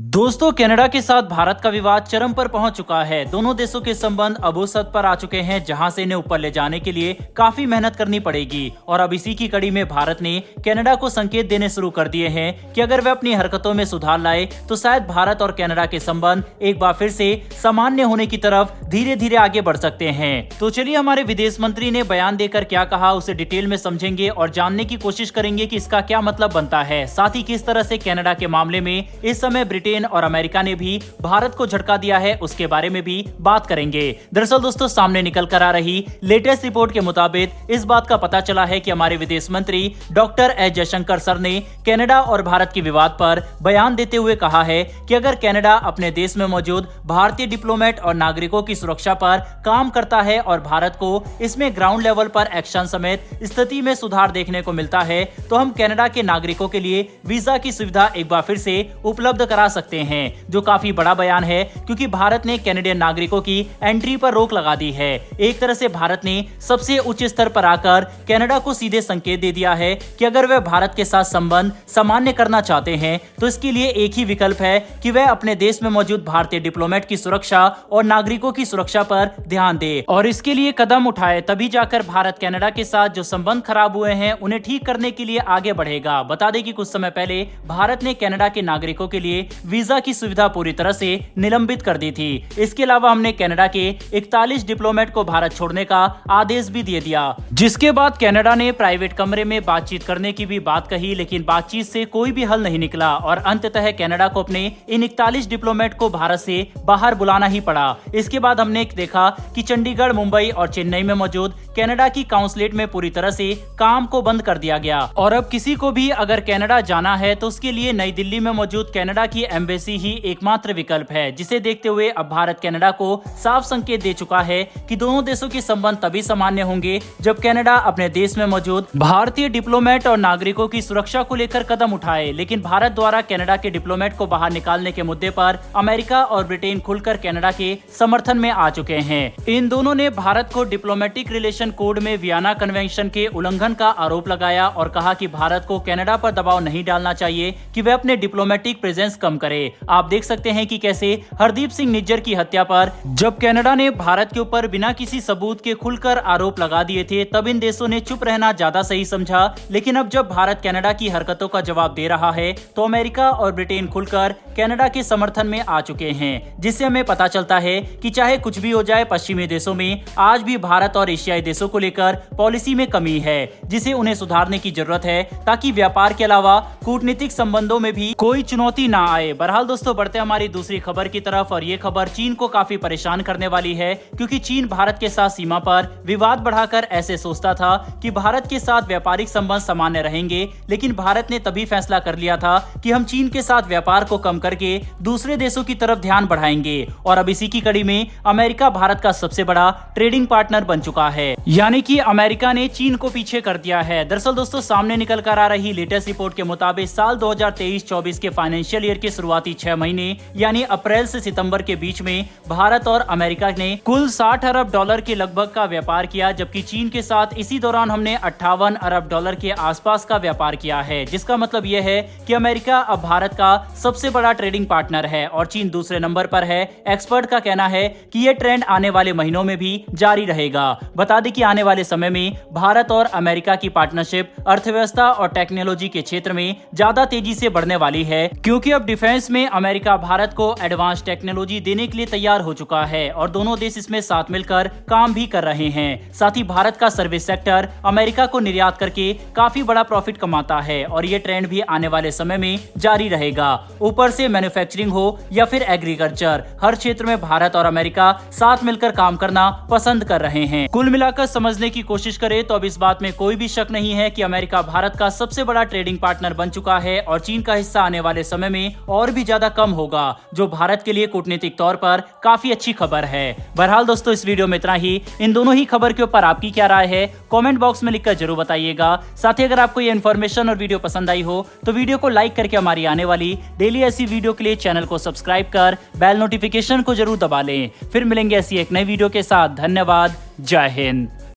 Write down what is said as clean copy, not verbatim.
दोस्तों, कनाडा के साथ भारत का विवाद चरम पर पहुंच चुका है। दोनों देशों के संबंध अब उस हद पर आ चुके हैं जहां से इन्हें ऊपर ले जाने के लिए काफी मेहनत करनी पड़ेगी। और अब इसी की कड़ी में भारत ने कनाडा को संकेत देने शुरू कर दिए हैं कि अगर वह अपनी हरकतों में सुधार लाए तो शायद भारत और कनाडा के संबंध एक बार फिर से सामान्य होने की तरफ धीरे धीरे आगे बढ़ सकते हैं। तो चलिए, हमारे विदेश मंत्री ने बयान देकर क्या कहा उसे डिटेल में समझेंगे और जानने की कोशिश करेंगे कि इसका क्या मतलब बनता है। साथ ही किस तरह से कनाडा के मामले में इस समय ब्रिटेन और अमेरिका ने भी भारत को झटका दिया है, उसके बारे में भी बात करेंगे। दरअसल दोस्तों, सामने निकल कर आ रही लेटेस्ट रिपोर्ट के मुताबिक इस बात का पता चला है कि हमारे विदेश मंत्री डॉक्टर एस जयशंकर सर ने कनाडा और भारत के विवाद पर बयान देते हुए कहा है कि अगर कनाडा अपने देश में मौजूद भारतीय डिप्लोमेट और नागरिकों की सुरक्षा पर काम करता है और भारत को इसमें ग्राउंड लेवल पर एक्शन समेत स्थिति में सुधार देखने को मिलता है, तो हम कनाडा के नागरिकों के लिए वीजा की सुविधा एक बार फिर से उपलब्ध करा सकते हैं। जो काफी बड़ा बयान है क्योंकि भारत ने कैनेडियन नागरिकों की एंट्री पर रोक लगा दी है। एक तरह से भारत ने सबसे उच्च स्तर पर आकर कनाडा को सीधे संकेत दे दिया है कि अगर वह भारत के साथ संबंध सामान्य करना चाहते हैं तो इसके लिए एक ही विकल्प है कि वह अपने देश में मौजूद भारतीय डिप्लोमेट की सुरक्षा और नागरिकों की सुरक्षा पर ध्यान दे और इसके लिए कदम उठाए, तभी जाकर भारत कनाडा के साथ जो संबंध खराब हुए हैं उन्हें ठीक करने के लिए आगे बढ़ेगा। बता दें कि कुछ समय पहले भारत ने कनाडा के नागरिकों के लिए वीजा की सुविधा पूरी तरह से निलंबित कर दी थी। इसके अलावा हमने कनाडा के 41 डिप्लोमेट को भारत छोड़ने का आदेश भी दे दिया, जिसके बाद कनाडा ने प्राइवेट कमरे में बातचीत करने की भी बात कही, लेकिन बातचीत से कोई भी हल नहीं निकला और अंततः कनाडा को अपने इन 41 डिप्लोमेट को भारत से बाहर बुलाना ही पड़ा। इसके बाद हमने देखा कि चंडीगढ़, मुंबई और चेन्नई में मौजूद कनाडा की काउंसलेट में पूरी तरह से काम को बंद कर दिया गया और अब किसी को भी अगर कनाडा जाना है तो उसके लिए नई दिल्ली में मौजूद कनाडा की एम्बेसी ही एकमात्र विकल्प है, जिसे देखते हुए अब भारत कनाडा को साफ संकेत दे चुका है कि दोनों देशों के संबंध तभी सामान्य होंगे जब कनाडा अपने देश में मौजूद भारतीय डिप्लोमेट और नागरिकों की सुरक्षा को लेकर कदम उठाए। लेकिन भारत द्वारा कनाडा के डिप्लोमेट को बाहर निकालने के मुद्दे पर अमेरिका और ब्रिटेन खुलकर कनाडा के समर्थन में आ चुके हैं। इन दोनों ने भारत को डिप्लोमेटिक रिलेशन कोड में वियना कन्वेंशन के उल्लंघन का आरोप लगाया और कहा कि भारत को कनाडा पर दबाव नहीं डालना चाहिए कि वह अपने डिप्लोमेटिक प्रेजेंस कम करे। आप देख सकते हैं कि कैसे हरदीप सिंह निज्जर की हत्या पर जब कनाडा ने भारत के ऊपर बिना किसी सबूत के खुलकर आरोप लगा दिए थे, तब इन देशों ने चुप रहना ज्यादा सही समझा। लेकिन अब जब भारत कनाडा की हरकतों का जवाब दे रहा है तो अमेरिका और ब्रिटेन खुलकर कनाडा के समर्थन में आ चुके हैं, जिससे हमें पता चलता है कि चाहे कुछ भी हो जाए, पश्चिमी देशों में आज भी भारत और एशियाई देशों को लेकर पॉलिसी में कमी है, जिसे उन्हें सुधारने की जरूरत है ताकि व्यापार के अलावा कूटनीतिक संबंधों में भी कोई चुनौती ना आए। बहरहाल दोस्तों, बढ़ते हमारी दूसरी खबर की तरफ और ये खबर चीन को काफी परेशान करने वाली है, क्योंकि चीन भारत के साथ सीमा पर विवाद बढ़ाकर ऐसे सोचता था कि भारत के साथ व्यापारिक संबंध सामान्य रहेंगे, लेकिन भारत ने तभी फैसला कर लिया था कि हम चीन के साथ व्यापार को कम करके दूसरे देशों की तरफ ध्यान बढ़ाएंगे। और अब इसी की कड़ी में अमेरिका भारत का सबसे बड़ा ट्रेडिंग पार्टनर बन चुका है, यानी कि अमेरिका ने चीन को पीछे कर दिया है। दरअसल दोस्तों, सामने निकल कर आ रही लेटेस्ट रिपोर्ट के मुताबिक साल 2023-24 के फाइनेंशियल ईयर के शुरुआती 6 महीने यानी अप्रैल से सितंबर के बीच में भारत और अमेरिका ने कुल 60 अरब डॉलर के लगभग का व्यापार किया, जबकि चीन के साथ इसी दौरान हमने 58 अरब डॉलर के आसपास का व्यापार किया है। जिसका मतलब यह है कि अमेरिका अब भारत का सबसे बड़ा ट्रेडिंग पार्टनर है और चीन दूसरे नंबर पर है। एक्सपर्ट का कहना है कि यह ट्रेंड आने वाले महीनों में भी जारी रहेगा। बता दें कि आने वाले समय में भारत और अमेरिका की पार्टनरशिप अर्थव्यवस्था और टेक्नोलॉजी के क्षेत्र में ज्यादा तेजी से बढ़ने वाली है, क्योंकि अब डिफेंस में अमेरिका भारत को एडवांस टेक्नोलॉजी देने के लिए तैयार हो चुका है और दोनों देश इसमें साथ मिलकर काम भी कर रहे हैं। साथ ही भारत का सर्विस सेक्टर अमेरिका को निर्यात करके काफी बड़ा प्रॉफिट कमाता है और ये ट्रेंड भी आने वाले समय में जारी रहेगा। ऊपर से मैन्युफैक्चरिंग हो या फिर एग्रीकल्चर, हर क्षेत्र में भारत और अमेरिका साथ मिलकर काम करना पसंद कर रहे हैं। कुल मिलाकर समझने की कोशिश करें तो अब इस बात में कोई भी शक नहीं है कि अमेरिका भारत का सबसे बड़ा ट्रेडिंग पार्टनर बन चुका है और चीन का हिस्सा आने वाले समय में और भी ज्यादा कम होगा, जो भारत के लिए कूटनीतिक तौर पर काफी अच्छी खबर है। बहरहाल दोस्तों, इस वीडियो में इतना ही। इन दोनों ही खबर के ऊपर आपकी क्या राय है कमेंट बॉक्स में लिखकर जरूर बताइएगा। साथ ही अगर आपको ये इन्फॉर्मेशन और वीडियो पसंद आई हो तो वीडियो को लाइक करके हमारी आने वाली डेली ऐसी वीडियो के लिए चैनल को सब्सक्राइब कर बेल नोटिफिकेशन को जरूर दबा लें। फिर मिलेंगे ऐसी एक नई वीडियो के साथ। धन्यवाद। जय हिंद।